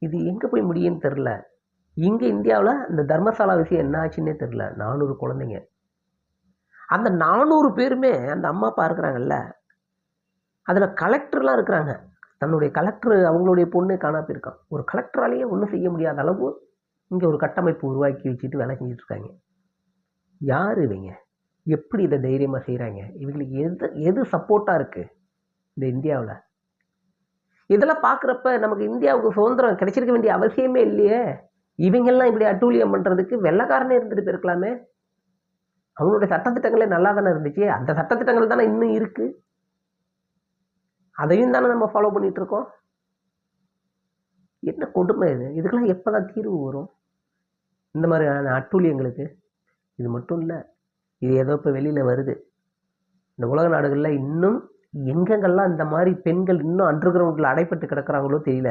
இது எங்கே போய் முடியும்னு தெரில. இங்கே இந்தியாவில் இந்த தர்மசாலா விஷயம் என்ன ஆச்சுன்னே தெரில. 400 குழந்தைங்க. அந்த 400 பேருமே அந்த அம்மா அப்பா இருக்கிறாங்கல்ல, அதில் கலெக்டர்லாம் இருக்கிறாங்க. தன்னுடைய கலெக்டர் அவங்களுடைய பொண்ணு காணா போயிருக்கான். ஒரு கலெக்டராலேயே ஒன்றும் செய்ய முடியாத அளவு இங்கே ஒரு கட்டமைப்பு உருவாக்கி வச்சுட்டு வேலை செஞ்சுட்டு இருக்காங்க. யார் இவங்க? எப்படி இதை தைரியமாக செய்கிறாங்க? இவங்களுக்கு எது சப்போர்ட்டாக இருக்குது இந்த இந்தியாவில்? இதெல்லாம் பார்க்குறப்ப நமக்கு இந்தியாவுக்கு சுதந்திரம் கிடைச்சிருக்க வேண்டிய அவசியமே இல்லையே. இவங்கெல்லாம் இப்படி அட்டூழியம் பண்ணுறதுக்கு வெள்ளைக்காரனே இருந்துட்டு போயிருக்கலாமே. அவங்களுடைய சட்டத்திட்டங்களே நல்லா தானே இருந்துச்சு. அந்த சட்டத்திட்டங்கள் தானே இன்னும் இருக்குது. அதையும் தானே நம்ம ஃபாலோ பண்ணிட்டு இருக்கோம். என்ன கொடுமை இது! இதுக்கெல்லாம் எப்போ தான் தீர்வு வரும் இந்த மாதிரியான அட்டூழியங்களுக்கு? இது மட்டும் இல்லை, இது ஏதோ இப்போ வெளியில் வருது. இந்த உலக நாடுகளில் இன்னும் எங்கெங்கெல்லாம் இந்த மாதிரி பெண்கள் இன்னும் அண்டர் கிரவுண்டில் அடைப்பட்டு கிடக்கிறாங்களோ தெரியல.